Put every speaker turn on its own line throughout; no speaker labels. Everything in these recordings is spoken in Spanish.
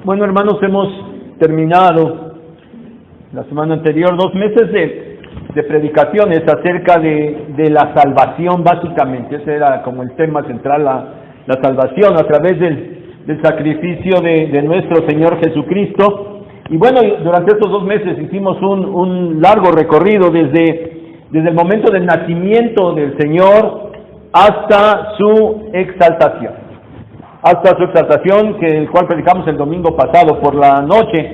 Bueno, hermanos, hemos terminado la semana anterior 2 meses de predicaciones acerca de la salvación, básicamente. Ese era como el tema central, la salvación a través del sacrificio de nuestro Señor Jesucristo. Y bueno, durante estos 2 meses hicimos un largo recorrido desde el momento del nacimiento del Señor hasta su exaltación. El cual predicamos el domingo pasado por la noche.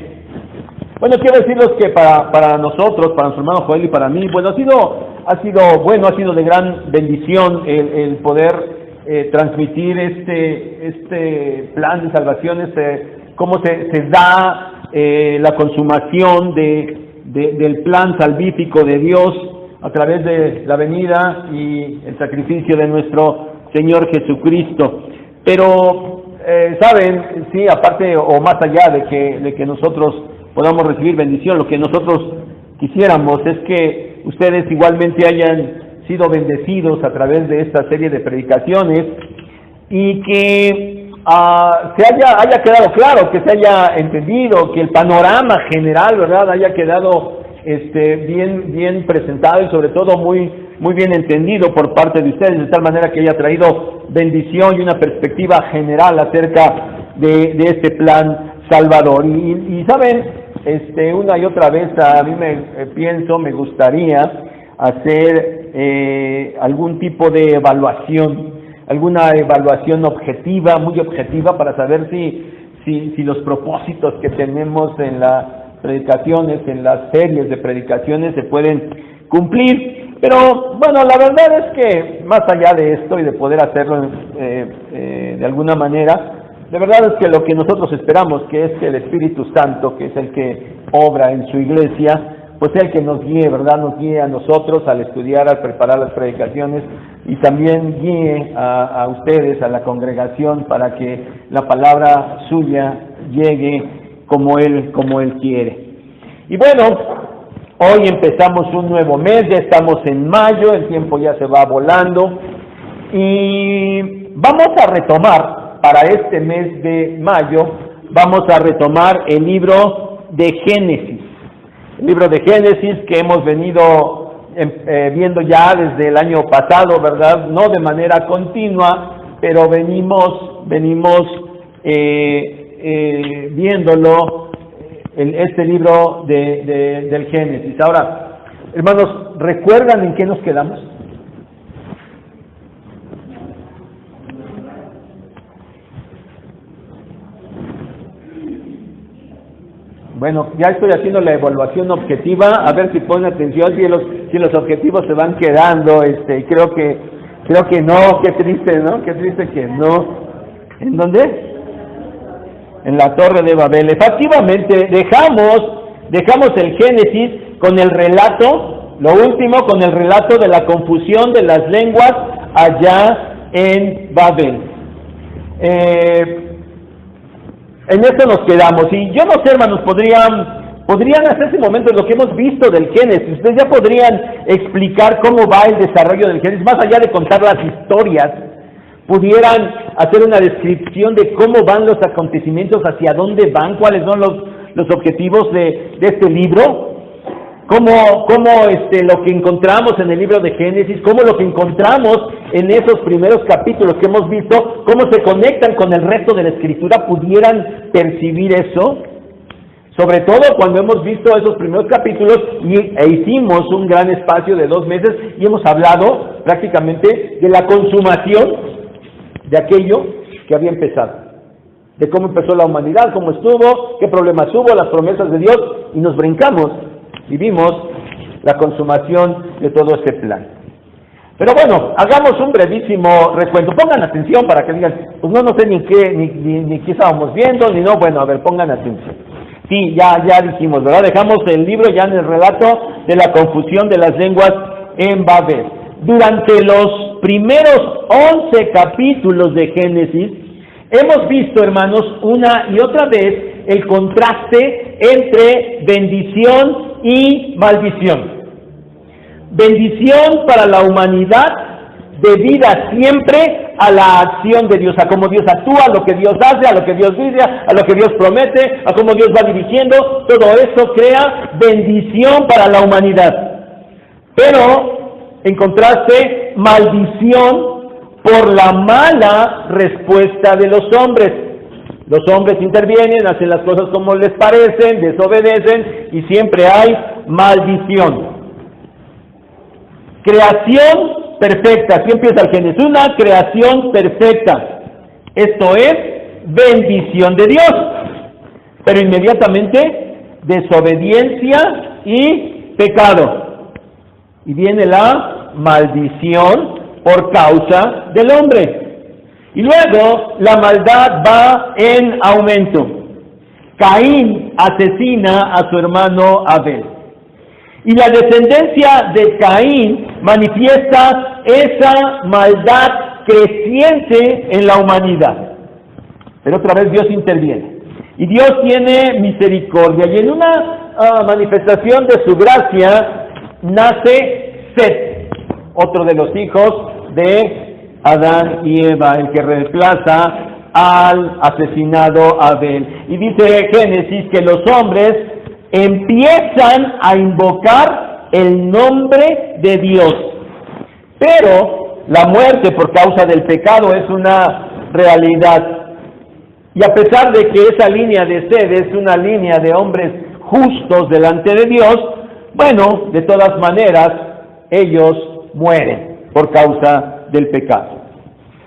Bueno, quiero decirles que para nosotros, para nuestro hermano Joel y para mí, bueno, ha sido de gran bendición el poder transmitir este plan de salvación, cómo se da la consumación del plan salvífico de Dios a través de la venida y el sacrificio de nuestro Señor Jesucristo. Pero, ¿saben? Sí, aparte o más allá de que nosotros podamos recibir bendición, lo que nosotros quisiéramos es que ustedes igualmente hayan sido bendecidos a través de esta serie de predicaciones y que se haya quedado claro, que se haya entendido, que el panorama general, ¿verdad?, haya quedado bien presentado y sobre todo muy bien entendido por parte de ustedes, de tal manera que haya traído bendición y una perspectiva general acerca de este plan salvador. Y saben, una y otra vez a mí me gustaría hacer algún tipo de evaluación, alguna evaluación objetiva, muy objetiva, para saber si los propósitos que tenemos en las predicaciones, en las series de predicaciones, se pueden cumplir. Pero bueno, la verdad es que más allá de esto y de poder hacerlo de alguna manera, de verdad es que lo que nosotros esperamos, que es que el Espíritu Santo, que es el que obra en su iglesia, pues sea el que nos guíe, ¿verdad? Nos guíe a nosotros al estudiar, al preparar las predicaciones, y también guíe a ustedes, a la congregación, para que la palabra suya llegue como Él quiere. Y bueno, hoy empezamos un nuevo mes, ya estamos en mayo, el tiempo ya se va volando, y vamos a retomar, para este mes de mayo, vamos a retomar el libro de Génesis. El libro de Génesis que hemos venido viendo ya desde el año pasado, ¿verdad? No de manera continua, pero venimos viéndolo, este libro del Génesis. Ahora, hermanos, ¿recuerdan en qué nos quedamos? Bueno, ya estoy haciendo la evaluación objetiva, a ver si ponen atención, si los objetivos se van quedando, creo que no, qué triste, ¿no? Qué triste que no. ¿En dónde? En la Torre de Babel. Efectivamente, dejamos el Génesis con el relato, lo último, con el relato de la confusión de las lenguas allá en Babel. En esto nos quedamos, y yo no sé, hermanos, podrían hacer ese momento lo que hemos visto del Génesis. Ustedes ya podrían explicar cómo va el desarrollo del Génesis, más allá de contar las historias, pudieran hacer una descripción de cómo van los acontecimientos, hacia dónde van, cuáles son los objetivos de este libro, cómo lo que encontramos en el libro de Génesis, cómo lo que encontramos en esos primeros capítulos que hemos visto, cómo se conectan con el resto de la Escritura, pudieran percibir eso, sobre todo cuando hemos visto esos primeros capítulos e hicimos un gran espacio de 2 meses y hemos hablado prácticamente de la consumación de aquello que había empezado, de cómo empezó la humanidad, cómo estuvo, qué problemas hubo, las promesas de Dios, y nos brincamos y vimos la consumación de todo ese plan. Pero bueno, hagamos un brevísimo recuento. Pongan atención para que digan, pues no sé ni qué estábamos viendo, ni no. Bueno, a ver, pongan atención. Sí, ya dijimos, ¿verdad? Dejamos el libro ya en el relato de la confusión de las lenguas en Babel. Durante los primeros 11 capítulos de Génesis, hemos visto, hermanos, una y otra vez el contraste entre bendición y maldición. Bendición para la humanidad debida siempre a la acción de Dios, a cómo Dios actúa, a lo que Dios hace, a lo que Dios dice, a lo que Dios promete, a cómo Dios va dirigiendo. Todo eso crea bendición para la humanidad. Pero, en contraste, maldición por la mala respuesta de los hombres. Los hombres intervienen, hacen las cosas como les parecen, desobedecen y siempre hay maldición. Creación perfecta. Así empieza el Génesis. Una creación perfecta. Esto es bendición de Dios. Pero inmediatamente desobediencia y pecado. Y viene la maldición por causa del hombre. Y luego la maldad va en aumento. Caín asesina a su hermano Abel. Y la descendencia de Caín manifiesta esa maldad creciente en la humanidad. Pero otra vez Dios interviene. Y Dios tiene misericordia. Y en una manifestación de su gracia nace Set, otro de los hijos de Adán y Eva, el que reemplaza al asesinado Abel. Y dice Génesis que los hombres empiezan a invocar el nombre de Dios. Pero la muerte por causa del pecado es una realidad. Y a pesar de que esa línea de sed es una línea de hombres justos delante de Dios, bueno, de todas maneras, ellos mueren por causa del pecado.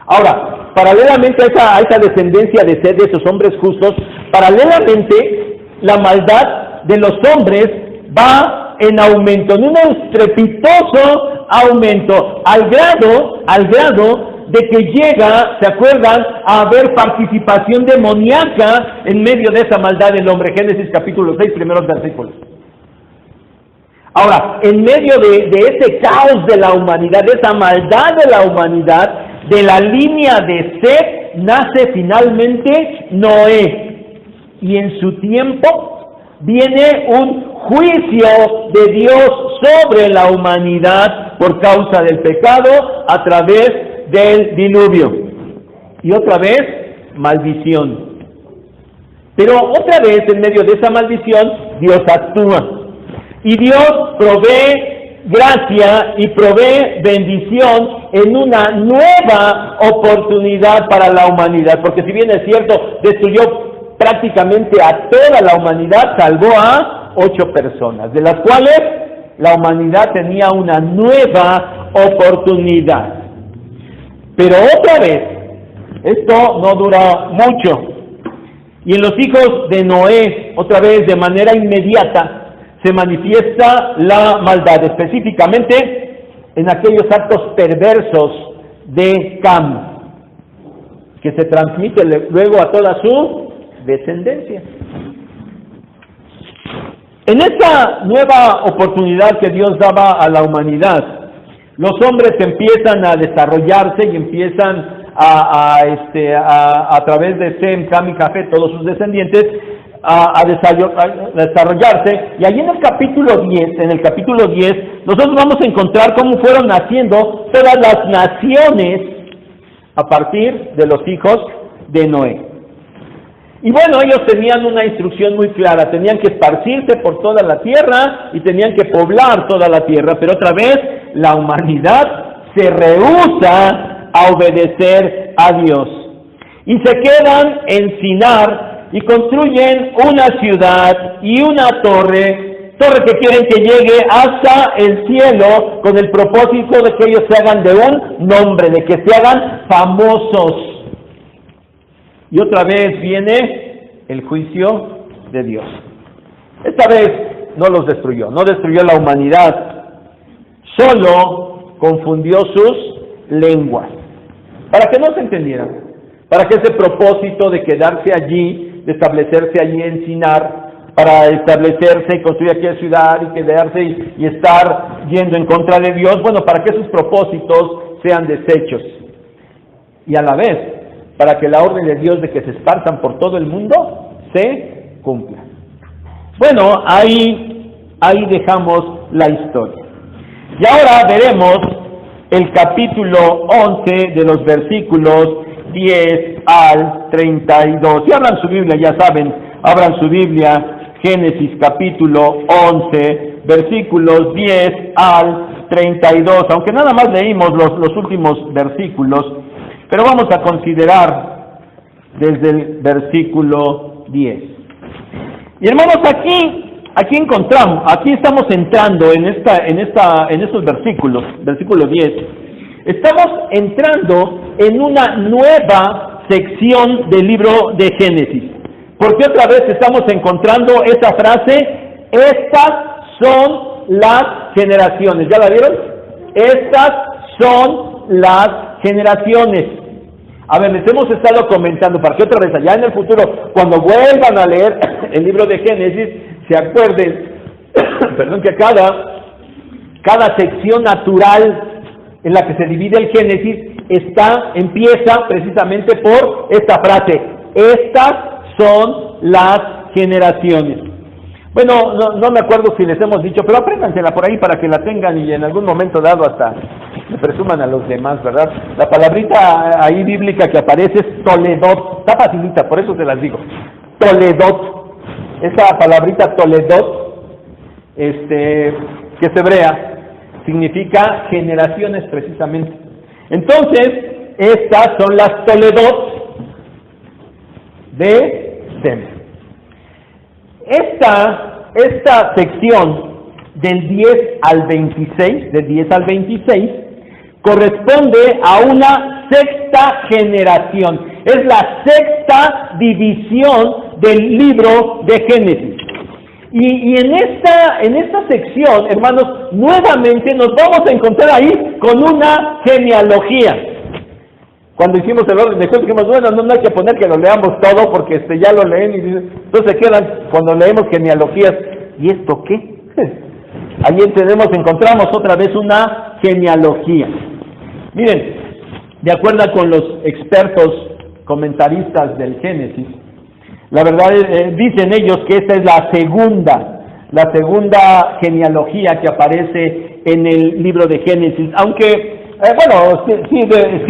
Ahora, paralelamente a esa descendencia de sed de esos hombres justos, paralelamente la maldad de los hombres va en aumento, en un estrepitoso aumento, al grado de que llega, ¿se acuerdan?, a haber participación demoníaca en medio de esa maldad del hombre. Génesis capítulo 6, primeros versículos. Ahora, en medio de ese caos de la humanidad, de esa maldad de la humanidad, de la línea de Set, nace finalmente Noé. Y en su tiempo viene un juicio de Dios sobre la humanidad por causa del pecado a través del diluvio. Y otra vez, maldición. Pero otra vez, en medio de esa maldición, Dios actúa. Y Dios provee gracia y provee bendición en una nueva oportunidad para la humanidad. Porque si bien es cierto, destruyó prácticamente a toda la humanidad, salvó a 8 personas, de las cuales la humanidad tenía una nueva oportunidad. Pero otra vez, esto no dura mucho. Y en los hijos de Noé, otra vez de manera inmediata, se manifiesta la maldad, específicamente en aquellos actos perversos de Cam, que se transmite luego a toda su descendencia. En esta nueva oportunidad que Dios daba a la humanidad, los hombres empiezan a desarrollarse y empiezan a través de Sem, Cam y Jafet, todos sus descendientes, a desarrollarse. Y allí en el capítulo 10, nosotros vamos a encontrar cómo fueron naciendo todas las naciones a partir de los hijos de Noé. Y bueno, ellos tenían una instrucción muy clara: tenían que esparcirse por toda la tierra y tenían que poblar toda la tierra. Pero otra vez, la humanidad se rehúsa a obedecer a Dios y se quedan en Sinar y construyen una ciudad y una torre que quieren que llegue hasta el cielo, con el propósito de que ellos se hagan de un nombre, de que se hagan famosos. Y otra vez viene el juicio de Dios. Esta vez no los destruyó, no destruyó la humanidad, solo confundió sus lenguas, para que no se entendieran, para que ese propósito de quedarse allí, de establecerse allí en Sinar, para establecerse y construir aquella ciudad y quedarse y estar yendo en contra de Dios, bueno, para que esos propósitos sean deshechos. Y a la vez, para que la orden de Dios de que se espartan por todo el mundo se cumpla. Bueno, ahí dejamos la historia. Y ahora veremos el capítulo 11 de los versículos 10 al 32. Si abran su Biblia, ya saben, abran su Biblia, Génesis capítulo 11, versículos 10 al 32, aunque nada más leímos los últimos versículos, pero vamos a considerar desde el versículo 10. Y hermanos, aquí encontramos, aquí estamos entrando en estos versículos, versículo 10, estamos entrando en una nueva sección del libro de Génesis. Porque otra vez estamos encontrando esa frase, estas son las generaciones. ¿Ya la vieron? Estas son las generaciones. A ver, les hemos estado comentando para que otra vez allá en el futuro, cuando vuelvan a leer el libro de Génesis, se acuerden, perdón, que cada sección natural en la que se divide el Génesis empieza precisamente por esta frase, estas son las generaciones. Bueno, no me acuerdo si les hemos dicho, pero apréndansela por ahí para que la tengan y en algún momento dado hasta le presuman a los demás, ¿verdad? La palabrita ahí bíblica que aparece es Toledot, está facilita, por eso se las digo. Toledot, esa palabrita Toledot, que es hebrea, significa generaciones precisamente. Entonces, estas son las Toledot de Sem. Esta sección del 10 al 26, corresponde a una sexta generación. Es la sexta división del libro de Génesis. Y en esta sección, hermanos, nuevamente nos vamos a encontrar ahí con una genealogía. Cuando hicimos el orden de jueces dijimos, bueno, no hay que poner que lo leamos todo porque ya lo leen y entonces quedan cuando leemos genealogías. ¿Y esto qué? Ahí encontramos otra vez una genealogía. Miren, de acuerdo con los expertos comentaristas del Génesis, la verdad dicen ellos que esta es la segunda genealogía que aparece en el libro de Génesis, aunque bueno, sí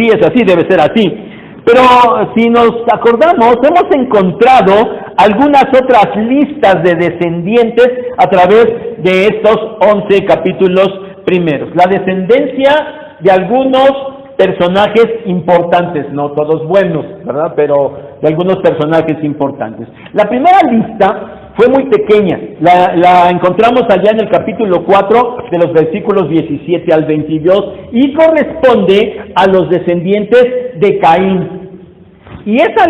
es así, debe ser así. Pero si nos acordamos, hemos encontrado algunas otras listas de descendientes a través de estos 11 capítulos primeros. La descendencia de algunos personajes importantes, no todos buenos, ¿verdad? Pero de algunos personajes importantes. La primera lista fue muy pequeña, la encontramos allá en el capítulo 4 de los versículos 17 al 22 y corresponde a los descendientes de Caín. Y esa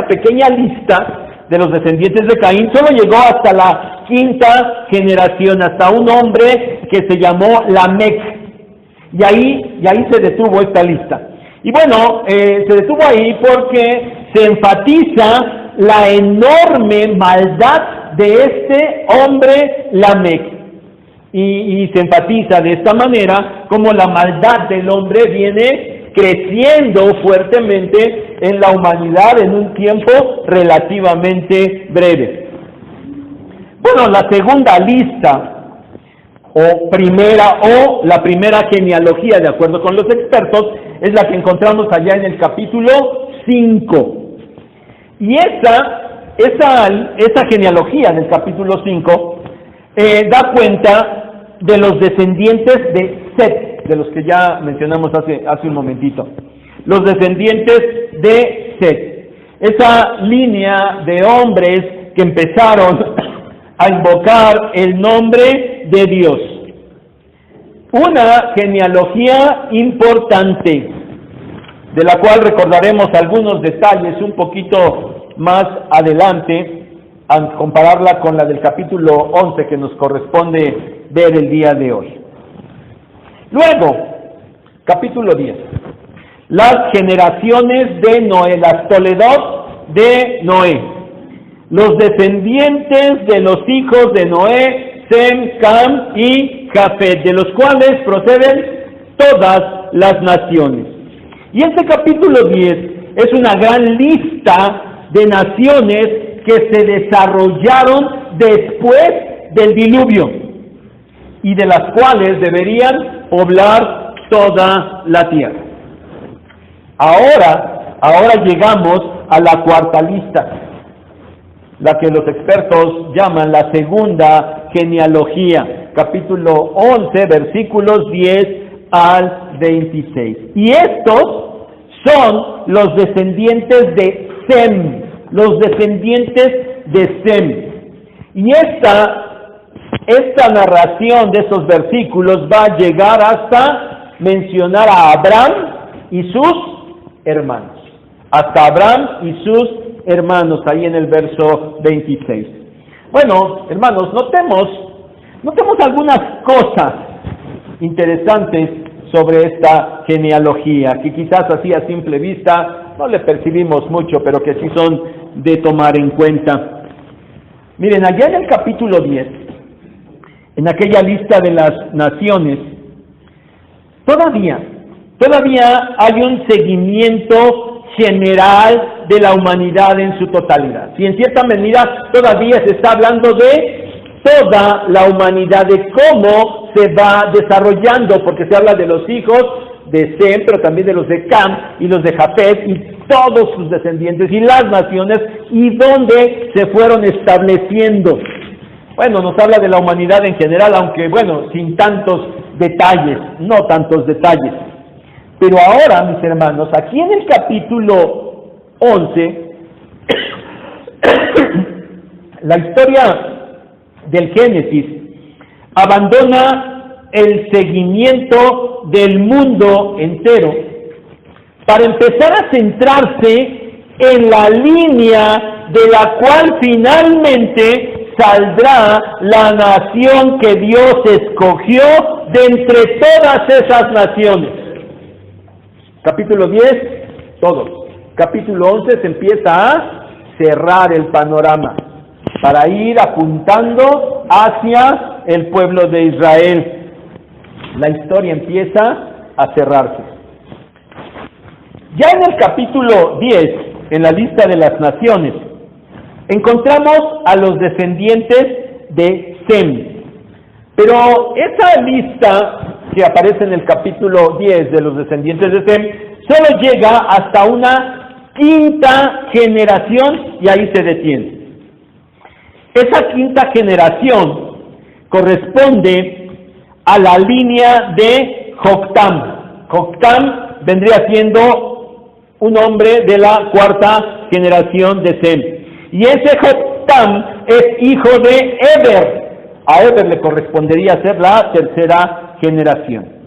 pequeña lista de los descendientes de Caín solo llegó hasta la quinta generación, hasta un hombre que se llamó Lamec. Y ahí se detuvo esta lista. Y bueno, se detuvo ahí porque se enfatiza la enorme maldad de este hombre Lamec. Y se enfatiza de esta manera como la maldad del hombre viene creciendo fuertemente en la humanidad en un tiempo relativamente breve. Bueno, la segunda lista la primera genealogía, de acuerdo con los expertos, es la que encontramos allá en el capítulo 5. Y esa genealogía del capítulo 5 da cuenta de los descendientes de Set, de los que ya mencionamos hace un momentito. Los descendientes de Set. Esa línea de hombres que empezaron a invocar el nombre de Dios. Una genealogía importante, de la cual recordaremos algunos detalles un poquito más adelante, al compararla con la del capítulo 11 que nos corresponde ver el día de hoy. Luego, capítulo 10. Las generaciones de Noé, las Toledot de Noé. Los descendientes de los hijos de Noé, Sem, Cam y Jafet, de los cuales proceden todas las naciones. Y este capítulo 10 es una gran lista de naciones que se desarrollaron después del diluvio y de las cuales deberían poblar toda la tierra. Ahora llegamos a la cuarta lista, la que los expertos llaman la segunda genealogía, capítulo 11, versículos 10 al 26. Y estos son los descendientes de Sem, Y esta narración de esos versículos va a llegar hasta mencionar a Abraham y sus hermanos. Hasta Abraham y sus hermanos, ahí en el verso 26. Bueno, hermanos, notemos algunas cosas interesantes sobre esta genealogía, que quizás así a simple vista no le percibimos mucho, pero que sí son de tomar en cuenta. Miren, allá en el capítulo 10, en aquella lista de las naciones, todavía hay un seguimiento general de la humanidad en su totalidad. Si en cierta medida todavía se está hablando de toda la humanidad, de cómo se va desarrollando, porque se habla de los hijos de Sem, pero también de los de Cam y los de Jafet y todos sus descendientes y las naciones y dónde se fueron estableciendo. Bueno, nos habla de la humanidad en general, aunque bueno, sin tantos detalles, no tantos detalles. Pero ahora, mis hermanos, aquí en el capítulo 11, la historia del Génesis abandona el seguimiento del mundo entero para empezar a centrarse en la línea de la cual finalmente saldrá la nación que Dios escogió de entre todas esas naciones. Capítulo 10, todos. Capítulo 11 se empieza a cerrar el panorama para ir apuntando hacia el pueblo de Israel. La historia empieza a cerrarse. Ya en el capítulo 10, en la lista de las naciones, encontramos a los descendientes de Sem. Pero esa lista que aparece en el capítulo 10 de los descendientes de Sem solo llega hasta una quinta generación y ahí se detiene. Esa quinta generación corresponde a la línea de Joktam. Joktam vendría siendo un hombre de la cuarta generación de Sem. Y ese Joktam es hijo de Eber. A Eber le correspondería ser la tercera generación.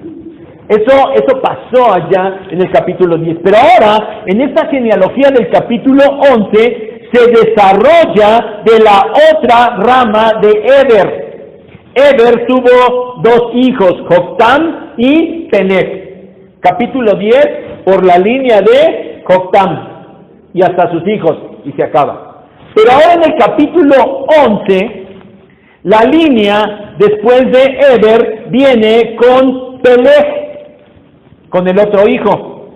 Eso pasó allá en el capítulo 10. Pero ahora, en esta genealogía del capítulo 11, se desarrolla de la otra rama de Eber. Eber tuvo dos hijos, Joktam y Peleg. Capítulo 10, por la línea de Joktam y hasta sus hijos, y se acaba. Pero ahora en el capítulo 11, la línea después de Eber viene con Peleg, con el otro hijo,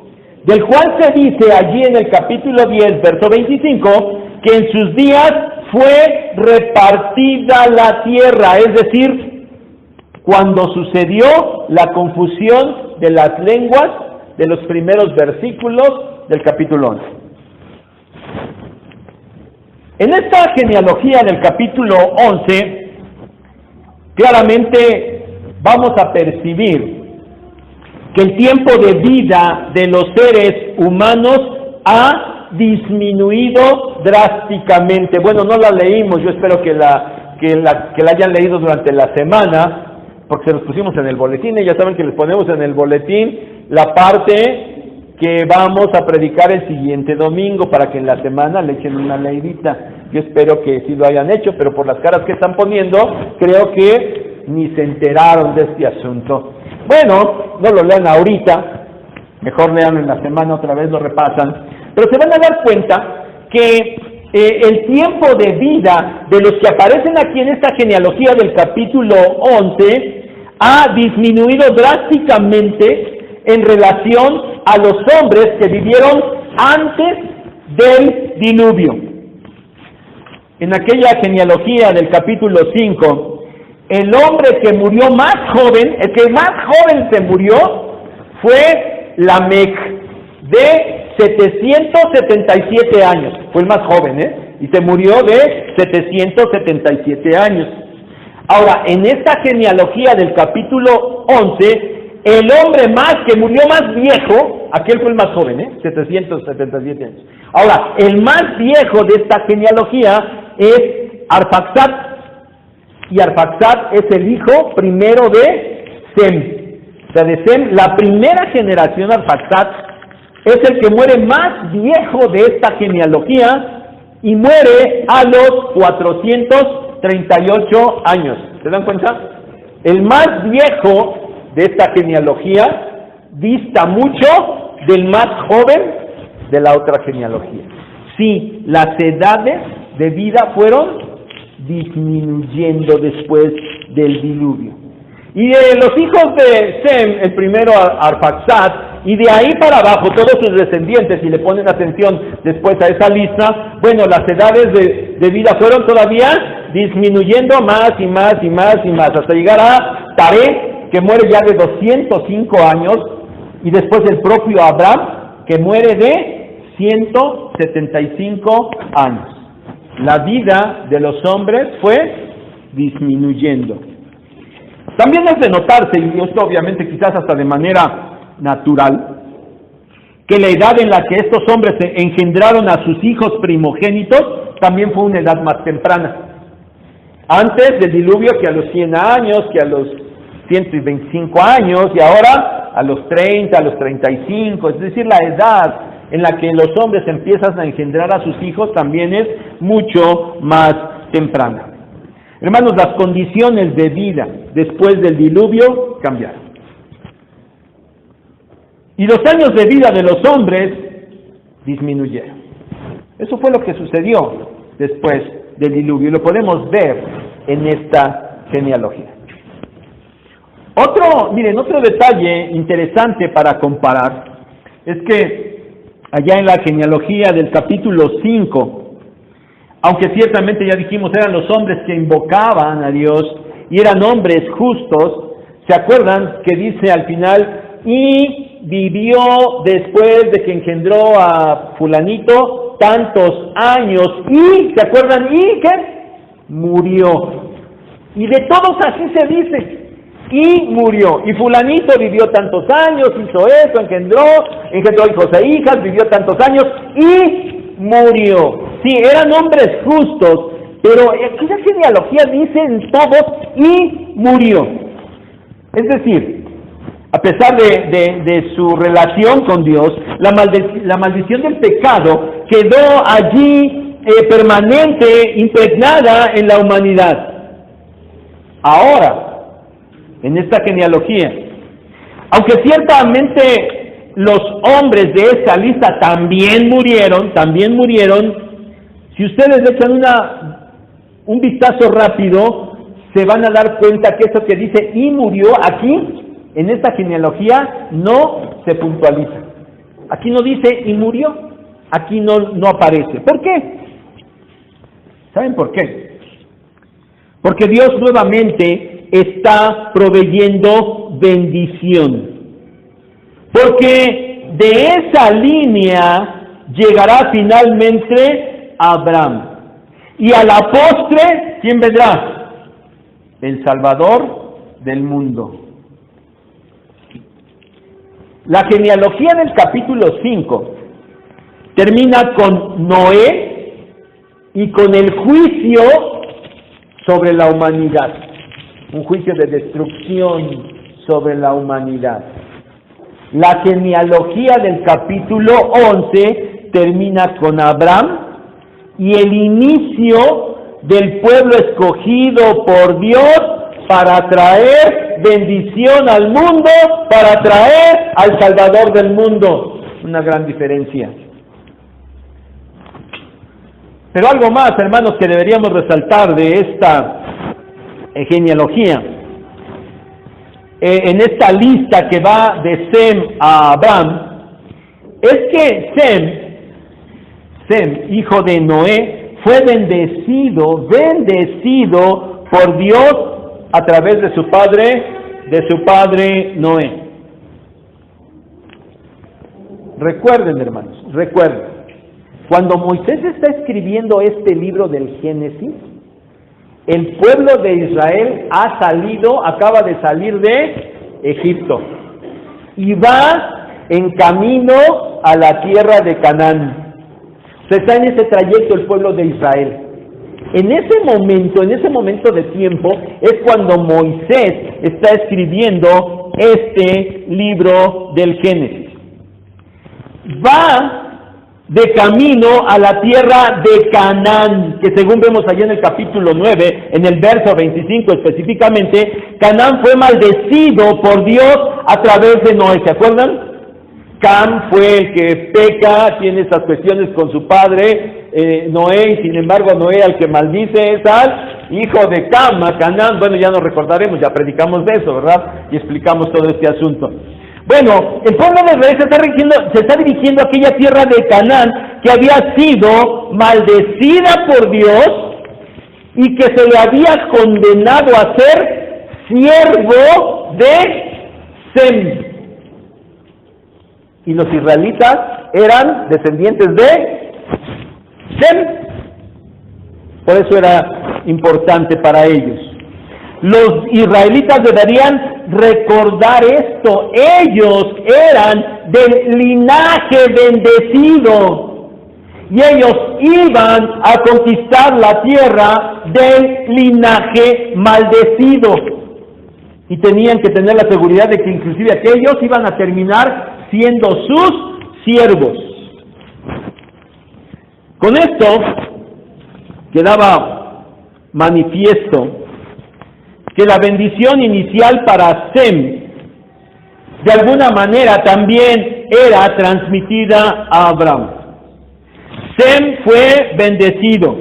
del cual se dice allí en el capítulo 10, verso 25, que en sus días fue repartida la tierra, es decir, cuando sucedió la confusión de las lenguas de los primeros versículos del capítulo 11. En esta genealogía del capítulo 11, claramente vamos a percibir que el tiempo de vida de los seres humanos ha disminuido drásticamente. Bueno, no la leímos, yo espero que la hayan leído durante la semana, porque se los pusimos en el boletín, y ya saben que les ponemos en el boletín la parte que vamos a predicar el siguiente domingo, para que en la semana le echen una leidita. Yo espero que sí lo hayan hecho, pero por las caras que están poniendo, creo que ni se enteraron de este asunto. Bueno, no lo lean ahorita, mejor leanlo en la semana, otra vez lo repasan, pero se van a dar cuenta que el tiempo de vida de los que aparecen aquí en esta genealogía del capítulo 11 ha disminuido drásticamente en relación a los hombres que vivieron antes del diluvio. En aquella genealogía del capítulo 5, el hombre que murió más joven, el que más joven se murió, fue Lamec, de 777 años. Fue el más joven, y se murió de 777 años. Ahora, en esta genealogía del capítulo 11, el hombre que murió más viejo, aquel fue el más joven, 777 años. Ahora, el más viejo de esta genealogía es Arfaxad, y Arfaxad es el hijo primero de Sem. O sea, de Sem, la primera generación, Arfaxad, es el que muere más viejo de esta genealogía, y muere a los 438 años. ¿Se dan cuenta? El más viejo de esta genealogía dista mucho del más joven de la otra genealogía. Sí, las edades de vida fueron disminuyendo después del diluvio. Y de los hijos de Sem, el primero Arfaxad, y de ahí para abajo todos sus descendientes, si le ponen atención después a esa lista, bueno, las edades de vida fueron todavía disminuyendo más y más y más y más, hasta llegar a Taré, que muere ya de 205 años, y después el propio Abraham, que muere de 175 años. La vida de los hombres fue disminuyendo. También es de notarse, y esto obviamente quizás hasta de manera natural, que la edad en la que estos hombres engendraron a sus hijos primogénitos también fue una edad más temprana. Antes del diluvio, que a los 100 años, que a los 125 años, y ahora a los 30, a los 35, es decir, la edad en la que los hombres empiezan a engendrar a sus hijos también es mucho más temprana. Hermanos, las condiciones de vida después del diluvio cambiaron. Y los años de vida de los hombres disminuyeron. Eso fue lo que sucedió después del diluvio, y lo podemos ver en esta genealogía. Otro detalle interesante para comparar es que allá en la genealogía del capítulo 5, aunque ciertamente ya dijimos eran los hombres que invocaban a Dios y eran hombres justos, ¿se acuerdan que dice al final, y vivió después de que engendró a fulanito tantos años, y, ¿se acuerdan? ¿Y qué? Murió. Y de todos así se dice, y murió. Y fulanito vivió tantos años, hizo eso, engendró hijos e hijas, vivió tantos años, y murió. Sí, eran hombres justos, pero aquella genealogía dicen todos, y murió. Es decir, a pesar de su relación con Dios, la maldición del pecado quedó allí permanente, impregnada en la humanidad. Ahora, en esta genealogía, aunque ciertamente los hombres de esta lista también murieron, si ustedes le echan un vistazo rápido, se van a dar cuenta que eso que dice y murió aquí, en esta genealogía, no se puntualiza. Aquí no dice y murió, aquí no aparece. ¿Por qué? ¿Saben por qué? Porque Dios nuevamente está proveyendo bendición. Porque de esa línea llegará finalmente Abraham. Y a la postre, ¿quién vendrá? El Salvador del mundo. La genealogía del capítulo 5 termina con Noé y con el juicio sobre la humanidad. Un juicio de destrucción sobre la humanidad. La genealogía del capítulo 11 termina con Abraham y el inicio del pueblo escogido por Dios para traer bendición al mundo, para traer al Salvador del mundo. Una gran diferencia. Pero algo más, hermanos, que deberíamos resaltar de esta genealogía. En esta lista que va de Sem a Abraham, es que Sem, hijo de Noé, fue bendecido por Dios a través de su padre Noé. recuerden, hermanos, recuerden. Cuando Moisés está escribiendo este libro del Génesis, el pueblo de Israel acaba de salir de Egipto y va en camino a la tierra de Canaán. Se está en ese trayecto el pueblo de Israel. En ese momento de tiempo, es cuando Moisés está escribiendo este libro del Génesis. Va de camino a la tierra de Canaán, que según vemos allá en el capítulo 9, en el verso 25 específicamente, Canaán fue maldecido por Dios a través de Noé, ¿se acuerdan? Cam fue el que peca, tiene estas cuestiones con su padre, Noé, y sin embargo Noé al que maldice es al hijo de Cam, a Canaán. Bueno, ya nos recordaremos, ya predicamos de eso, ¿verdad? Y explicamos todo este asunto. Bueno, el pueblo de Israel se está dirigiendo a aquella tierra de Canaán que había sido maldecida por Dios y que se le había condenado a ser siervo de Sem. Y los israelitas eran descendientes de Sem. Por eso era importante para ellos. Los israelitas deberían recordar esto. Ellos eran del linaje bendecido y ellos iban a conquistar la tierra del linaje maldecido. Y tenían que tener la seguridad de que inclusive aquellos iban a terminar siendo sus siervos. Con esto quedaba manifiesto que la bendición inicial para Sem, de alguna manera también era transmitida a Abraham. Sem fue bendecido,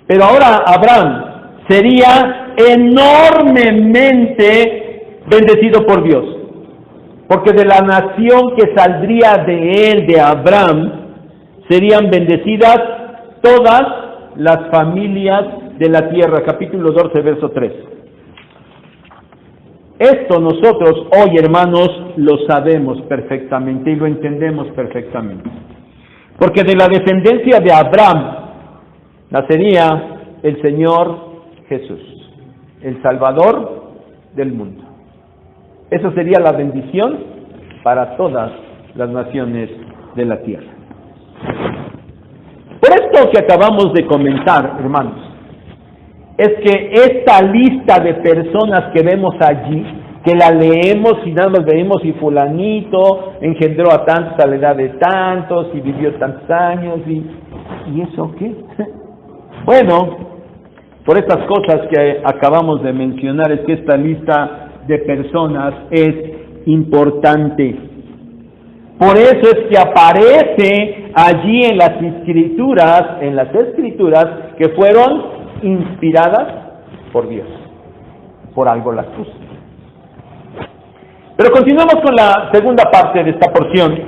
pero ahora Abraham sería enormemente bendecido por Dios, porque de la nación que saldría de él, de Abraham, serían bendecidas todas las familias de la tierra. Capítulo 12, verso 3. Esto nosotros hoy, hermanos, lo sabemos perfectamente y lo entendemos perfectamente. Porque de la descendencia de Abraham nacería el Señor Jesús, el Salvador del mundo. Eso sería la bendición para todas las naciones de la tierra. Por esto que acabamos de comentar, hermanos, es que esta lista de personas que vemos allí, que la leemos y nada más vemos y fulanito engendró a tantos a la edad de tantos y vivió tantos años ¿y eso qué? Bueno, por estas cosas que acabamos de mencionar es que esta lista de personas es importante. Por eso es que aparece allí en las escrituras que fueron inspiradas por Dios. Por algo las puso. Pero continuamos con la segunda parte de esta porción.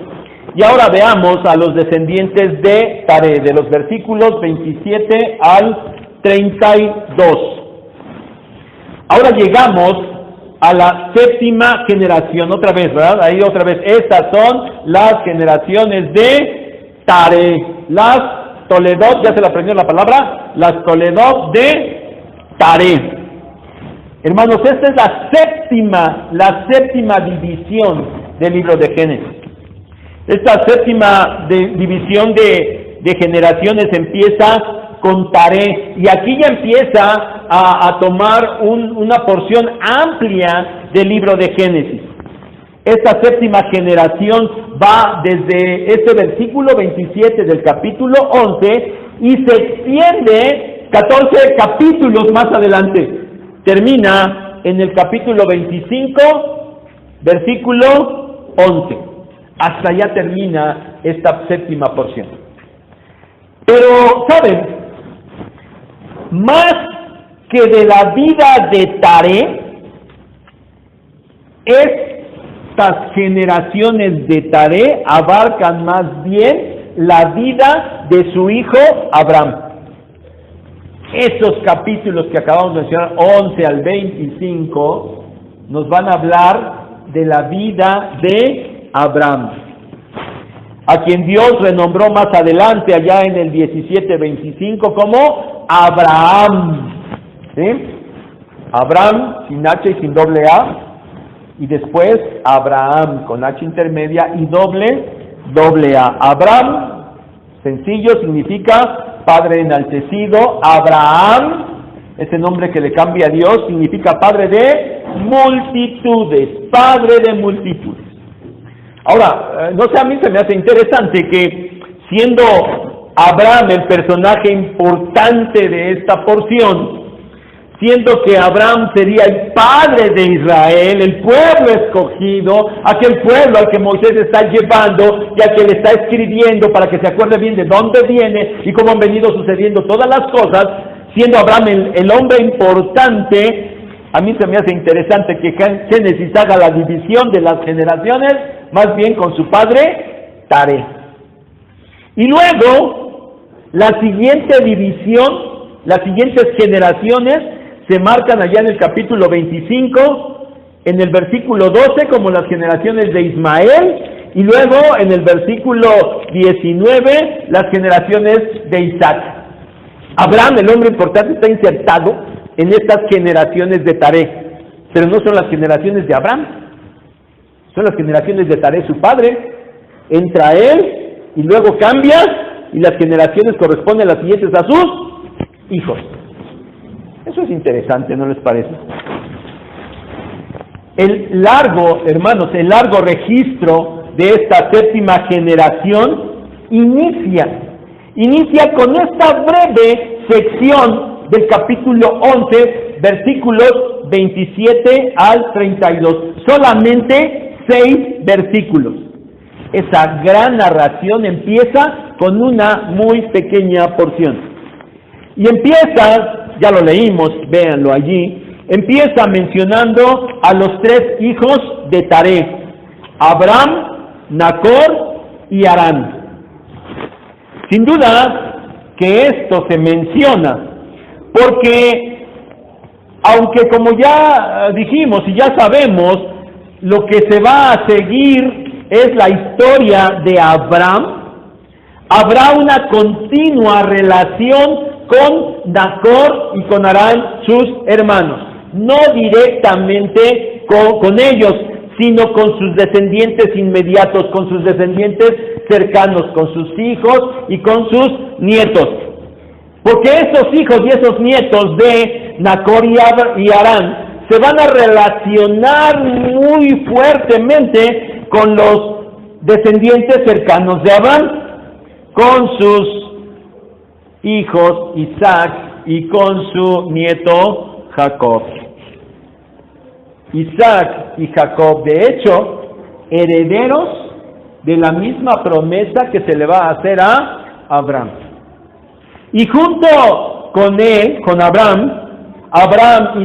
Y ahora veamos a los descendientes de Taré, de los versículos 27 al 32. Ahora llegamos a la séptima generación, otra vez, ¿verdad? Ahí otra vez, estas son las generaciones de Taré, las Toledot, ya se le aprendió la palabra, las Toledot de Taré. Hermanos, esta es la séptima división del libro de Génesis. Esta séptima división de generaciones empieza con Taré, y aquí ya empieza a tomar una porción amplia del libro de Génesis. Esta séptima generación va desde este versículo 27 del capítulo 11 y se extiende 14 capítulos más adelante. Termina en el capítulo 25, versículo 11. Hasta allá termina esta séptima porción. Pero, ¿saben? Más que de la vida de Taré, estas generaciones de Taré abarcan más bien la vida de su hijo Abraham. Esos capítulos que acabamos de mencionar, 11 al 25, nos van a hablar de la vida de Abraham. a quien Dios renombró más adelante, allá en el 17:25, como Abraham. ¿Sí? Abraham sin H y sin doble A, y después Abraham con H intermedia y doble A. Abraham, sencillo, significa Padre enaltecido. Abraham, ese nombre que le cambia a Dios, significa Padre de multitudes, Padre de multitudes. Ahora, no sé, a mí se me hace interesante que, siendo Abraham el personaje importante de esta porción, siendo que Abraham sería el padre de Israel, el pueblo escogido, aquel pueblo al que Moisés está llevando y al que le está escribiendo para que se acuerde bien de dónde viene y cómo han venido sucediendo todas las cosas, siendo Abraham el hombre importante, a mí se me hace interesante que Génesis haga la división de las generaciones, más bien con su padre, Taré. Y luego, la siguiente división, las siguientes generaciones, se marcan allá en el capítulo 25, en el versículo 12, como las generaciones de Ismael, y luego en el versículo 19, las generaciones de Isaac. Abraham, el hombre importante, está insertado en estas generaciones de Taré, pero no son las generaciones de Abraham, son las generaciones de Taré, su padre. Entra él y luego cambia, y las generaciones corresponden a las siguientes a sus hijos. Eso es interesante, ¿no les parece? El largo registro de esta séptima generación inicia con esta breve sección del capítulo 11, versículos 27 al 32. Solamente 6 versículos. Esa gran narración empieza con una muy pequeña porción. Y empieza, ya lo leímos, véanlo allí, empieza mencionando a los 3 hijos de Taré: Abraham, Nacor y Harán. Sin duda que esto se menciona porque, aunque como ya dijimos y ya sabemos, lo que se va a seguir es la historia de Abraham, habrá una continua relación con Nacor y con Harán, sus hermanos, no directamente con ellos, sino con sus descendientes inmediatos, con sus descendientes cercanos, con sus hijos y con sus nietos. Porque esos hijos y esos nietos de Nacor y Harán se van a relacionar muy fuertemente con los descendientes cercanos de Abraham, con sus hijos Isaac y con su nieto Jacob. Isaac y Jacob, de hecho, herederos de la misma promesa que se le va a hacer a Abraham. Y junto con él, con Abraham,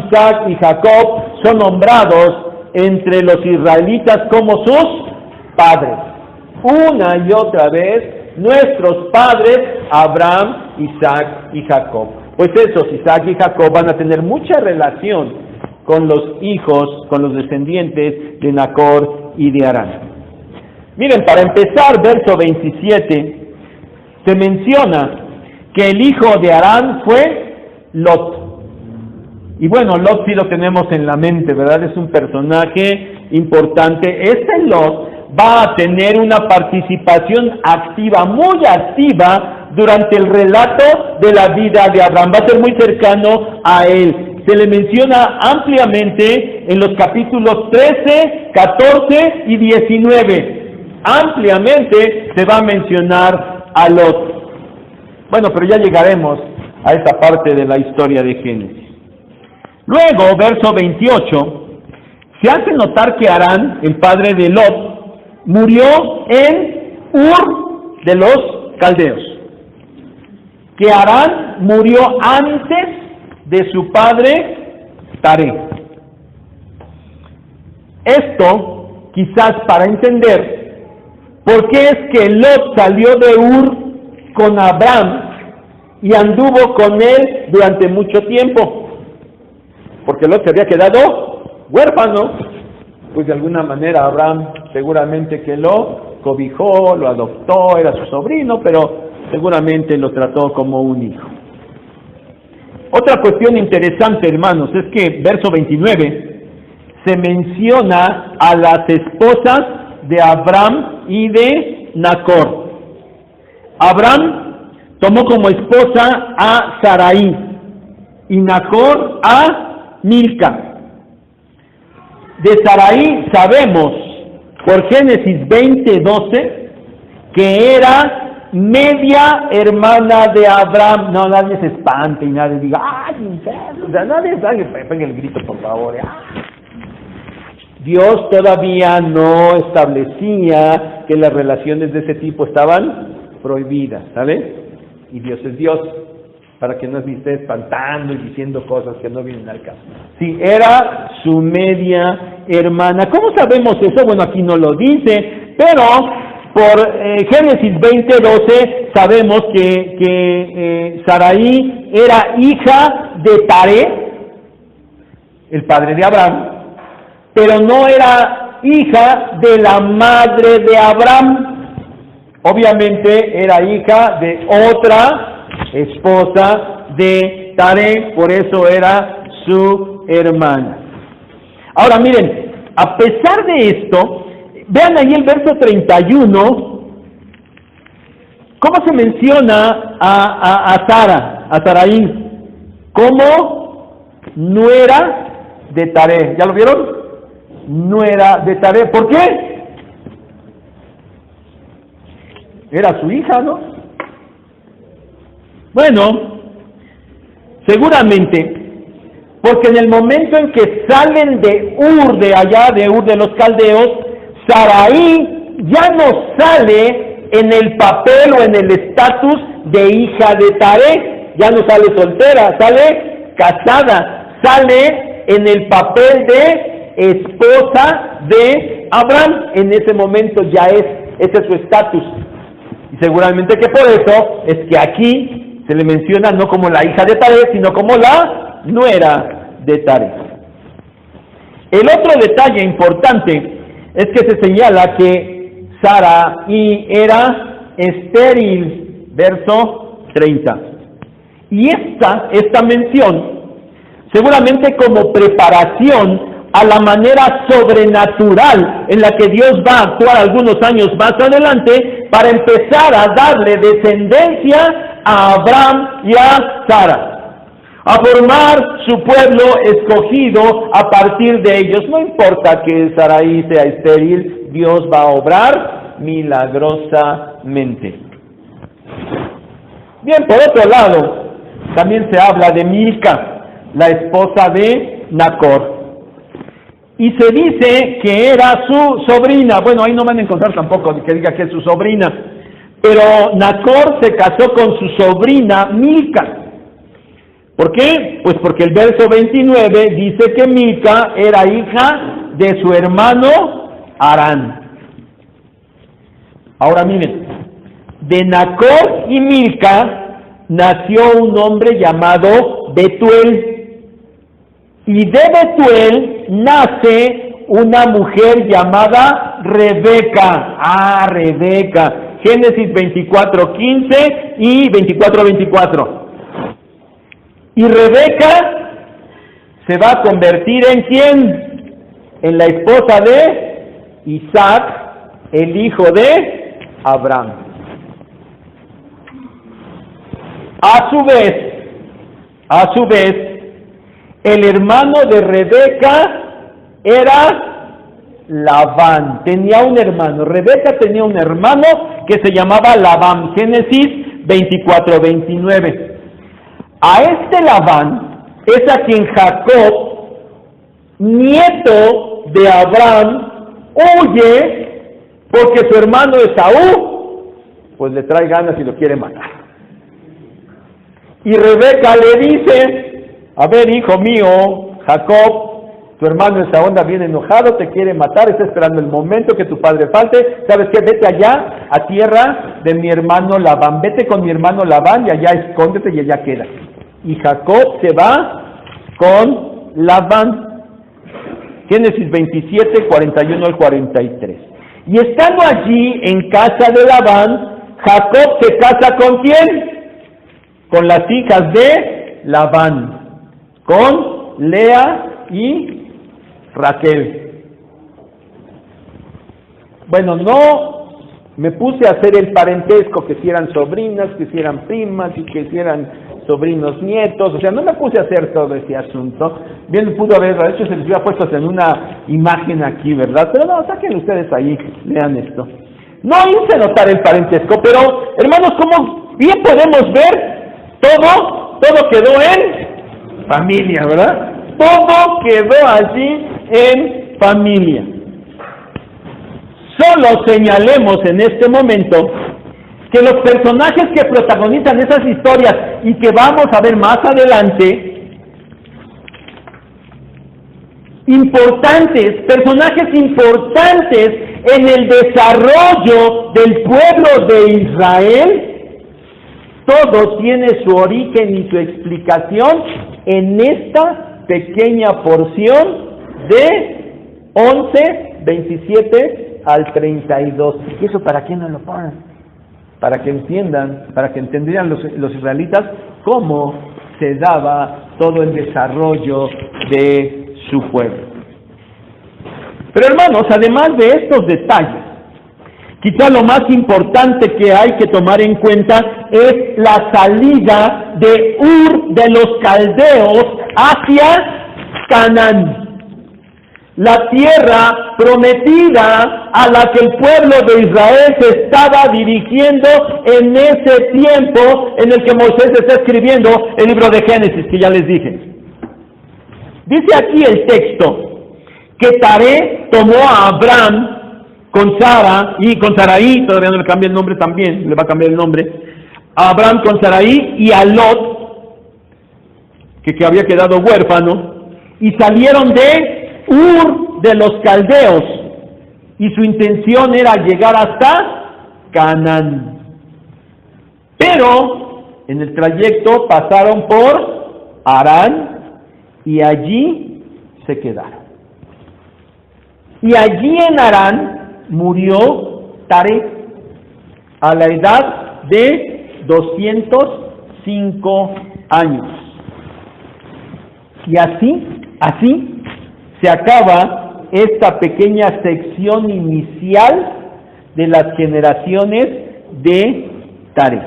Isaac y Jacob son nombrados entre los israelitas como sus padres. Una y otra vez, nuestros padres, Abraham, Isaac y Jacob. Pues esos, Isaac y Jacob, van a tener mucha relación con los hijos, con los descendientes de Nacor y de Harán. Miren, para empezar, verso 27, se menciona que el hijo de Harán fue Lot. Y bueno, Lot sí lo tenemos en la mente, ¿verdad? Es un personaje importante. Este Lot va a tener una participación activa, muy activa, durante el relato de la vida de Abraham. Va a ser muy cercano a él. Se le menciona ampliamente en los capítulos 13, 14 y 19. Ampliamente se va a mencionar a Lot. Bueno, pero ya llegaremos a esta parte de la historia de Génesis. Luego, verso 28, se hace notar que Harán, el padre de Lot, murió en Ur de los Caldeos. Que Harán murió antes de su padre Taré. Esto, quizás para entender por qué es que Lot salió de Ur con Abraham y anduvo con él durante mucho tiempo. Porque Lot se había quedado huérfano. Pues de alguna manera Abraham seguramente que lo cobijó, lo adoptó, era su sobrino, pero seguramente lo trató como un hijo. Otra cuestión interesante, hermanos, es que verso 29 se menciona a las esposas de Abraham y de Nacor. Abraham tomó como esposa a Sarai y Nacor a Milca. De Sarai sabemos por Génesis 20:12 que era media hermana de Abraham. No, nadie se espante y nadie diga, ¡ay, infierno! O sea, nadie pegue el grito, por favor. Dios todavía no establecía que las relaciones de ese tipo estaban prohibidas, ¿sale? Y Dios es Dios, para que no esté espantando y diciendo cosas que no vienen al caso. Sí, era su media hermana. ¿Cómo sabemos eso? Bueno, aquí no lo dice, pero por Génesis 20:12 sabemos que Sarai era hija de Taré, el padre de Abraham, pero no era hija de la madre de Abraham. Obviamente era hija de otra esposa de Taré, por eso era su hermana. Ahora miren, a pesar de esto, vean ahí el verso 31, cómo se menciona a Sara, a Sarai, como nuera de Taré. ¿Ya lo vieron? Nuera de Taré. ¿Por qué? Era su hija, ¿no? Bueno, seguramente, porque en el momento en que salen de Ur, de allá, de Ur de los Caldeos, Sarai ya no sale en el papel o en el estatus de hija de Taré, ya no sale soltera, sale casada, sale en el papel de esposa de Abraham. En ese momento ya ese es su estatus. Y seguramente que por eso es que aquí se le menciona no como la hija de Taré, sino como la nuera de Taré. El otro detalle importante es que se señala que Sarai era estéril, verso 30. Y esta mención, seguramente como preparación a la manera sobrenatural en la que Dios va a actuar algunos años más adelante para empezar a darle descendencia a Abraham y a Sara, a formar su pueblo escogido a partir de ellos. No importa que Sarai sea estéril, Dios va a obrar milagrosamente. Bien, por otro lado, también se habla de Milca, la esposa de Nacor. Y se dice que era su sobrina. Bueno, ahí no van a encontrar tampoco que diga que es su sobrina. Pero Nacor se casó con su sobrina Milca. ¿Por qué? Pues porque el verso 29 dice que Milca era hija de su hermano Harán. Ahora miren, de Nacor y Milca nació un hombre llamado Betuel. Y de Betuel nace una mujer llamada Rebeca. Rebeca. Génesis 24:15 y 24:24. Y Rebeca se va a convertir ¿en quién? En la esposa de Isaac, el hijo de Abraham. A su vez, el hermano de Rebeca era Labán. Tenía un hermano. Rebeca tenía un hermano que se llamaba Labán. Génesis 24:29. A este Labán es a quien Jacob, nieto de Abraham, huye porque su hermano Esaú pues le trae ganas y lo quiere matar. Y Rebeca le dice: a ver, hijo mío, Jacob, tu hermano Esaú anda bien enojado, te quiere matar, está esperando el momento que tu padre falte. ¿Sabes qué? Vete allá, a tierra de mi hermano Labán. Vete con mi hermano Labán y allá escóndete y allá queda. Y Jacob se va con Labán. Génesis 27, 41 al 43. Y estando allí en casa de Labán, Jacob se casa ¿con quién? Con las hijas de Labán, con Lea y Raquel. Bueno, no me puse a hacer el parentesco, que si eran sobrinas, que si eran primas y que si eran sobrinos nietos, o sea, no me puse a hacer todo ese asunto. Bien pudo haber, de hecho se les hubiera puesto en una imagen aquí, ¿verdad? Pero no, saquen ustedes ahí, lean esto. No hice notar el parentesco, pero hermanos, como bien podemos ver, todo quedó en familia, ¿verdad? Todo quedó allí en familia. Solo señalemos en este momento que los personajes que protagonizan esas historias y que vamos a ver más adelante, personajes importantes en el desarrollo del pueblo de Israel, todo tiene su origen y su explicación en esta pequeña porción de 11, 27 al 32. ¿Y eso para qué no lo ponen? Para que entiendan, para que entendieran los israelitas cómo se daba todo el desarrollo de su pueblo. Pero hermanos, además de estos detalles, quizá lo más importante que hay que tomar en cuenta es la salida de Ur de los caldeos hacia Canaán, la tierra prometida a la que el pueblo de Israel se estaba dirigiendo en ese tiempo en el que Moisés está escribiendo el libro de Génesis, que ya les dije. Dice aquí el texto que Taré tomó a Abraham con Sara y con Sarai, todavía no le cambia el nombre también, le va a cambiar el nombre, a Abraham con Sarai y a Lot, que había quedado huérfano, y salieron de Ur de los caldeos, y su intención era llegar hasta Canaán. Pero en el trayecto pasaron por Harán y allí se quedaron. Y allí en Harán murió Taré a la edad de 205 años. Y así se acaba esta pequeña sección inicial de las generaciones de Taré.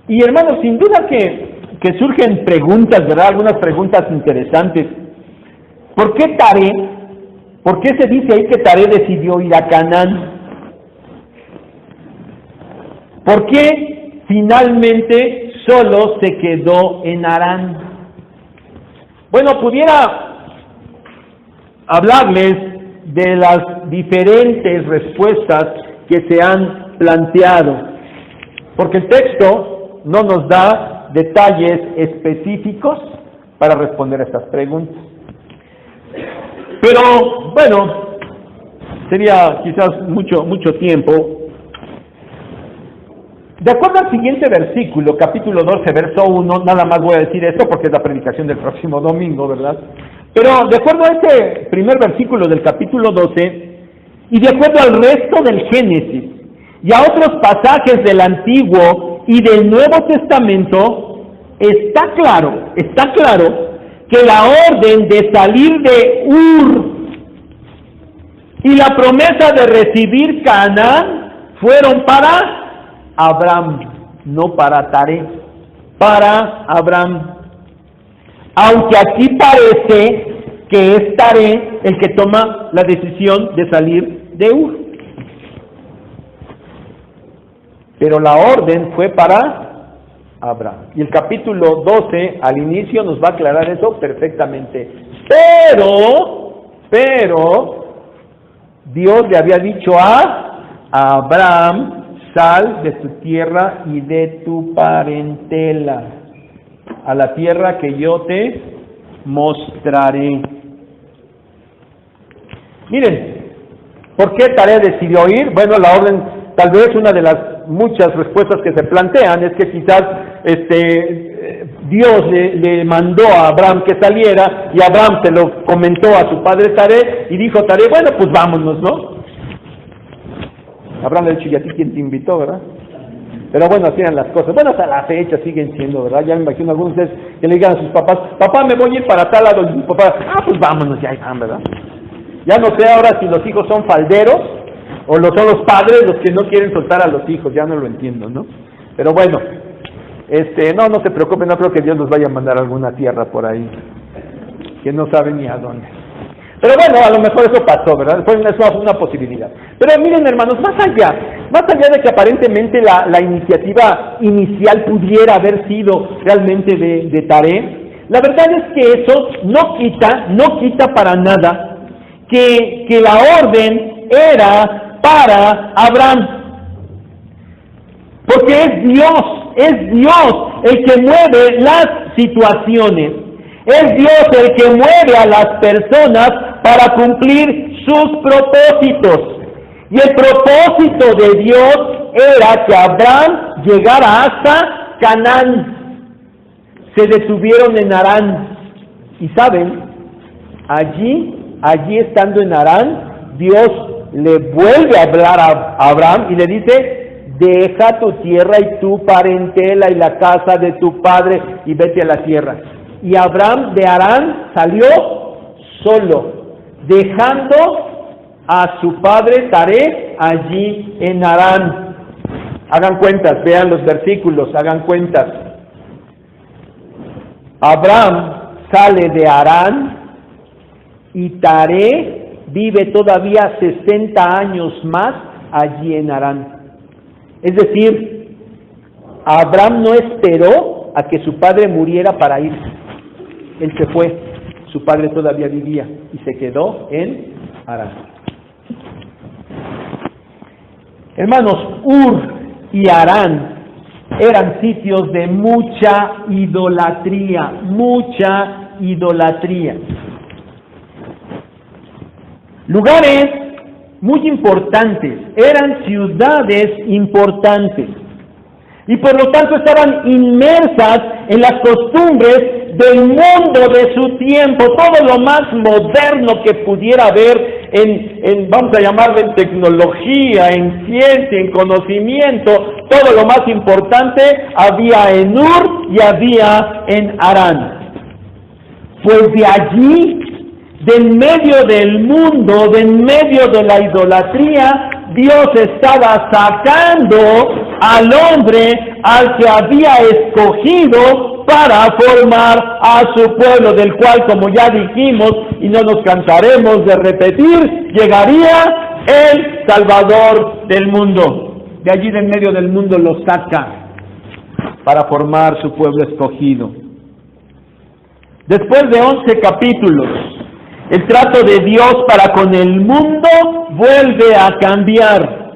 Y hermanos, sin duda que surgen preguntas, ¿verdad? Algunas preguntas interesantes. ¿Por qué Taré? ¿Por qué se dice ahí que Taré decidió ir a Canaán? ¿Por qué finalmente solo se quedó en Harán? Bueno, pudiera hablarles de las diferentes respuestas que se han planteado, porque el texto no nos da detalles específicos para responder a estas preguntas. Pero, bueno, sería quizás mucho tiempo. De acuerdo al siguiente versículo, capítulo 12, verso 1, nada más voy a decir esto porque es la predicación del próximo domingo, ¿verdad? Pero de acuerdo a este primer versículo del capítulo 12, y de acuerdo al resto del Génesis, y a otros pasajes del Antiguo y del Nuevo Testamento, está claro que la orden de salir de Ur y la promesa de recibir Canaán fueron para Abraham, no para Taré, para Abraham. Aunque aquí parece que es Taré el que toma la decisión de salir de Ur. Pero la orden fue para Abraham. Y el capítulo 12 al inicio nos va a aclarar eso perfectamente. Pero Dios le había dicho a Abraham: sal de tu tierra y de tu parentela a la tierra que yo te mostraré. Miren, ¿por qué Taré decidió ir? Bueno, la orden, tal vez una de las muchas respuestas que se plantean es que quizás Dios le mandó a Abraham que saliera, y Abraham se lo comentó a su padre Taré, y dijo Taré, bueno, pues vámonos, ¿no? Abraham le ha dicho, ¿y a ti quién te invitó, verdad? Pero bueno, así eran las cosas. Bueno, hasta la fecha siguen siendo, ¿verdad? Ya me imagino algunos de ustedes que le digan a sus papás, papá, me voy a ir para tal lado, y su papá, pues vámonos, ya van, ¿verdad? Ya no sé ahora si los hijos son falderos, o son los padres los que no quieren soltar a los hijos, ya no lo entiendo, ¿no? Pero bueno, no se preocupen, no creo que Dios los vaya a mandar a alguna tierra por ahí, que no saben ni a dónde. Pero bueno, a lo mejor eso pasó, ¿verdad? Fue una posibilidad. Pero miren, hermanos, más allá de que aparentemente la iniciativa inicial pudiera haber sido realmente de Taré, la verdad es que eso no quita para nada que la orden era para Abraham. Porque es Dios el que mueve las situaciones. Es Dios el que mueve a las personas para cumplir sus propósitos. Y el propósito de Dios era que Abraham llegara hasta Canaán. Se detuvieron en Harán. Y saben, allí estando en Harán, Dios le vuelve a hablar a Abraham y le dice, deja tu tierra y tu parentela y la casa de tu padre y vete a la tierra. Y Abraham de Harán salió solo, dejando a su padre Taré allí en Harán. Hagan cuentas, vean los versículos, hagan cuentas. Abraham sale de Harán y Taré vive todavía 60 años más allí en Harán. Es decir, Abraham no esperó a que su padre muriera para irse. Él se fue, su padre todavía vivía y se quedó en Harán. Hermanos, Ur y Harán eran sitios de mucha idolatría. Lugares muy importantes, eran ciudades importantes. Y por lo tanto estaban inmersas en las costumbres del mundo de su tiempo, todo lo más moderno que pudiera haber vamos a llamarlo en tecnología, en ciencia, en conocimiento, todo lo más importante había en Ur y había en Harán. Pues de allí, de en medio del mundo, de en medio de la idolatría, Dios estaba sacando al hombre al que había escogido para formar a su pueblo, del cual, como ya dijimos, y no nos cansaremos de repetir, llegaría el Salvador del mundo. De allí, de en medio del mundo, lo saca para formar su pueblo escogido. Después de 11 capítulos, el trato de Dios para con el mundo vuelve a cambiar.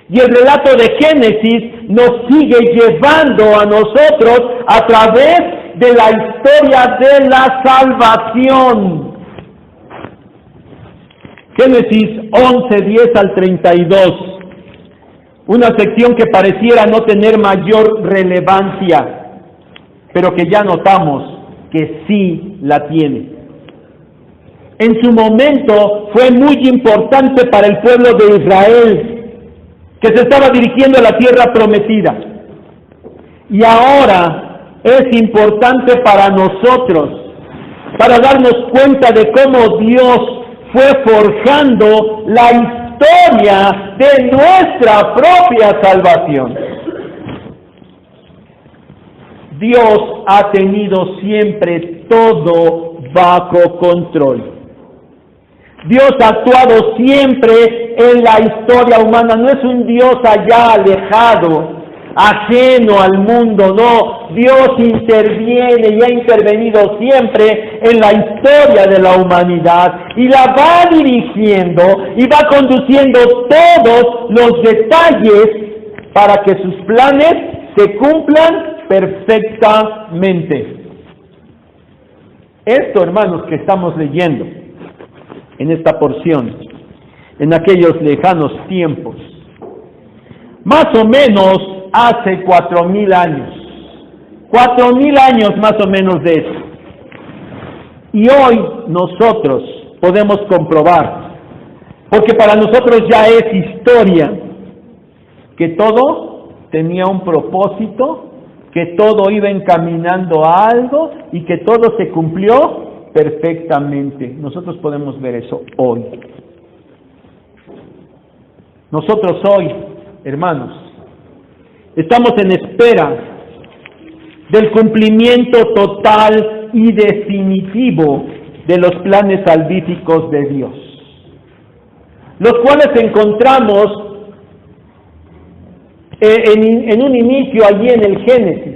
Y el relato de Génesis nos sigue llevando a nosotros a través de la historia de la salvación. Génesis 11, 10 al 32. Una sección que pareciera no tener mayor relevancia, pero que ya notamos que sí la tiene. En su momento fue muy importante para el pueblo de Israel, que se estaba dirigiendo a la tierra prometida. Y ahora es importante para nosotros, para darnos cuenta de cómo Dios fue forjando la historia de nuestra propia salvación. Dios ha tenido siempre todo bajo control. Dios ha actuado siempre en la historia humana, no es un Dios allá alejado, ajeno al mundo, no. Dios interviene y ha intervenido siempre en la historia de la humanidad y la va dirigiendo y va conduciendo todos los detalles para que sus planes se cumplan perfectamente. Esto, hermanos, que estamos leyendo en esta porción, en aquellos lejanos tiempos, más o menos hace 4,000 años, 4,000 años más o menos de eso. Y hoy nosotros podemos comprobar, porque para nosotros ya es historia, que todo tenía un propósito, que todo iba encaminando a algo y que todo se cumplió perfectamente. Nosotros podemos ver eso hoy. Nosotros hoy, hermanos, estamos en espera del cumplimiento total y definitivo de los planes salvíficos de Dios, los cuales encontramos en un inicio allí en el Génesis,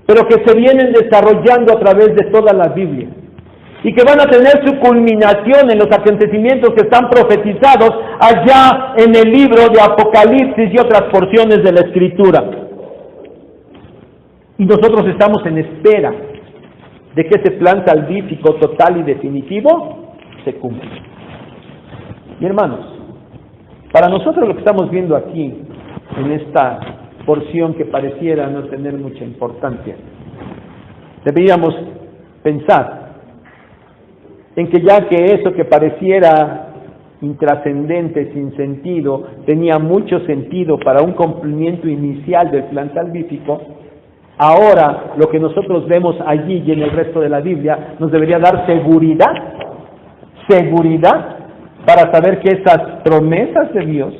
pero que se vienen desarrollando a través de toda la Biblia y que van a tener su culminación en los acontecimientos que están profetizados allá en el libro de Apocalipsis y otras porciones de la Escritura. Y nosotros estamos en espera de que ese plan salvífico total y definitivo se cumpla. Y hermanos, para nosotros lo que estamos viendo aquí, en esta porción que pareciera no tener mucha importancia, deberíamos pensar en que ya que eso que pareciera intrascendente, sin sentido, tenía mucho sentido para un cumplimiento inicial del plan salvífico, ahora lo que nosotros vemos allí y en el resto de la Biblia nos debería dar seguridad para saber que esas promesas de Dios,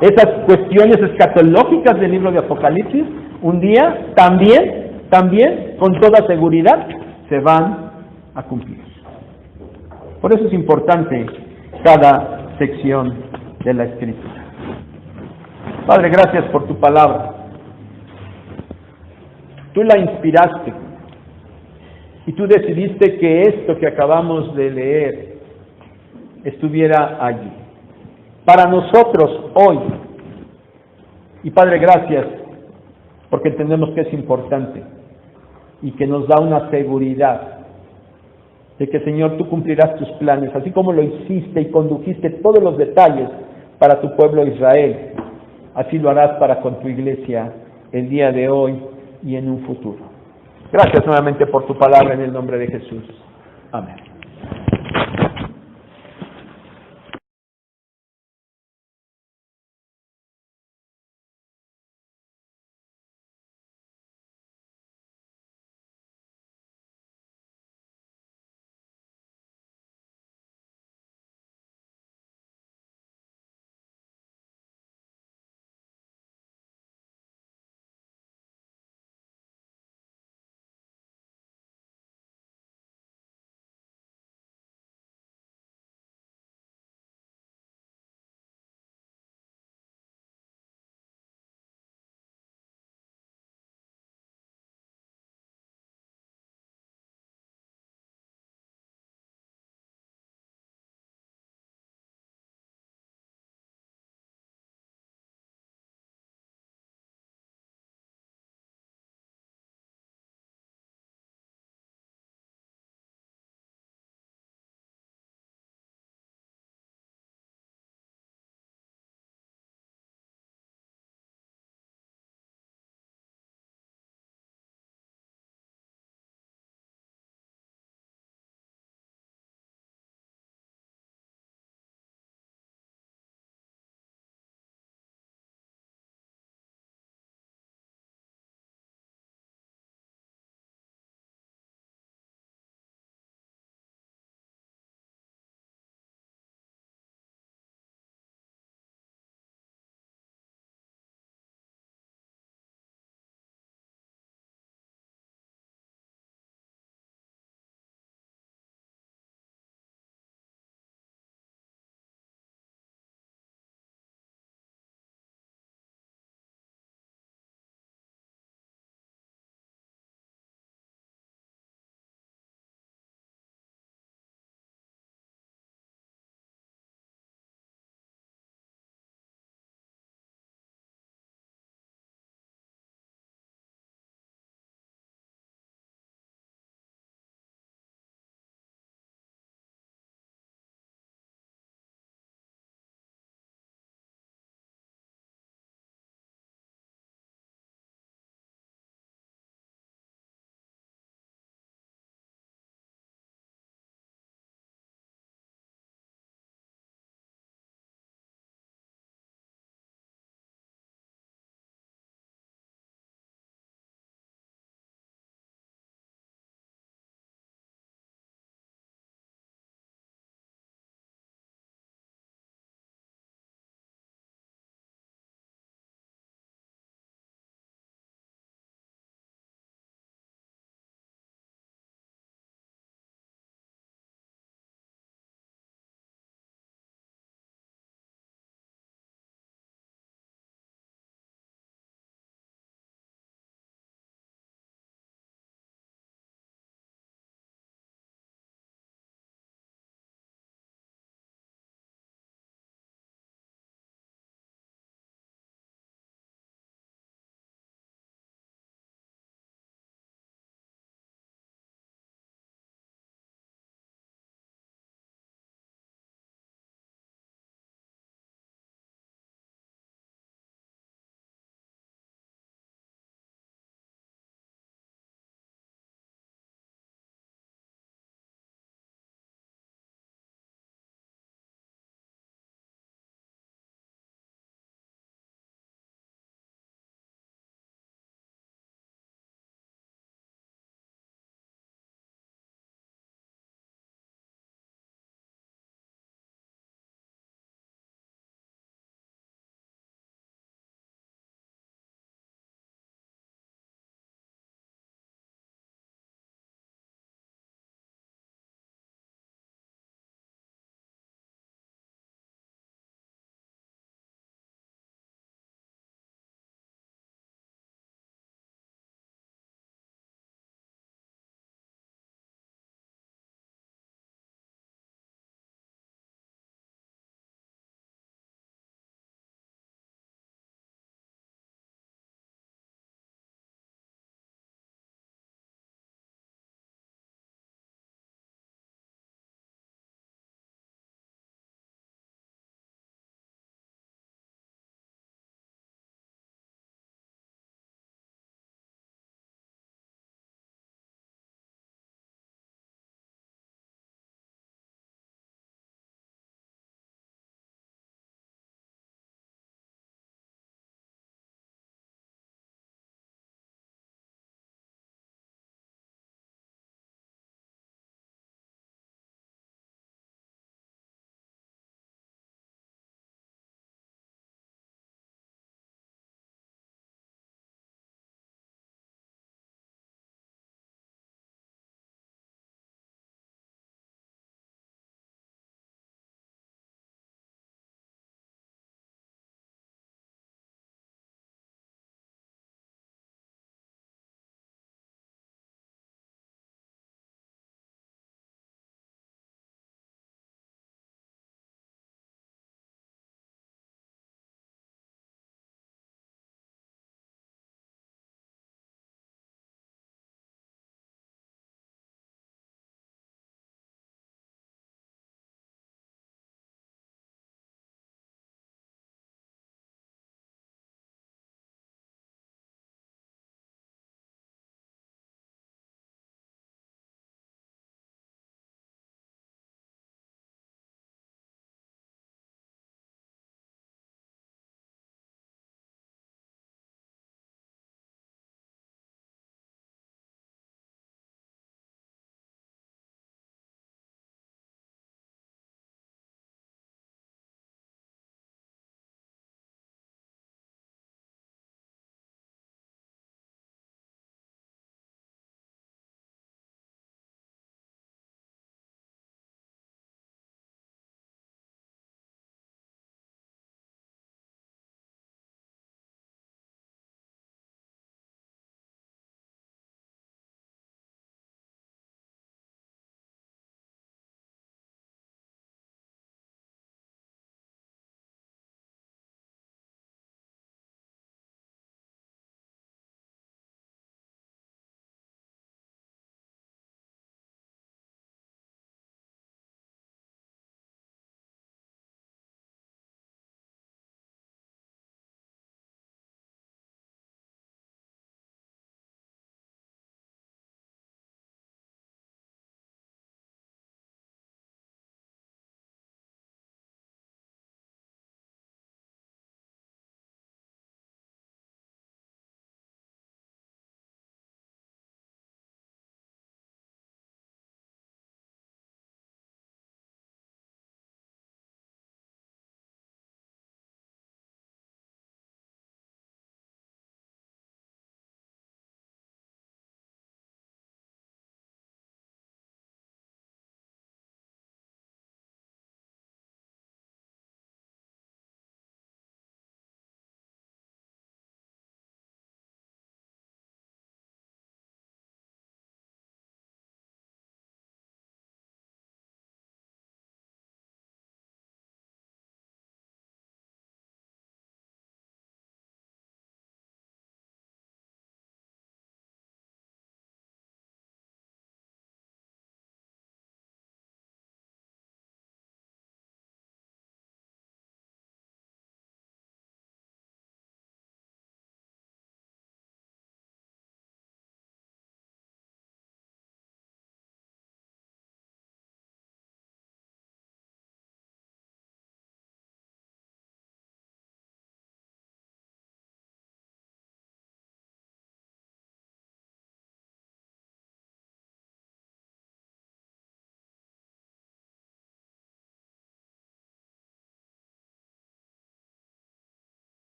esas cuestiones escatológicas del libro de Apocalipsis, un día también, con toda seguridad, se van a cumplir. Por eso es importante cada sección de la Escritura. Padre, gracias por tu palabra. Tú la inspiraste y tú decidiste que esto que acabamos de leer estuviera allí para nosotros hoy. Y Padre, gracias porque entendemos que es importante y que nos da una seguridad de que, Señor, tú cumplirás tus planes, así como lo hiciste y condujiste todos los detalles para tu pueblo Israel. Así lo harás para con tu iglesia el día de hoy y en un futuro. Gracias nuevamente por tu palabra en el nombre de Jesús. Amén.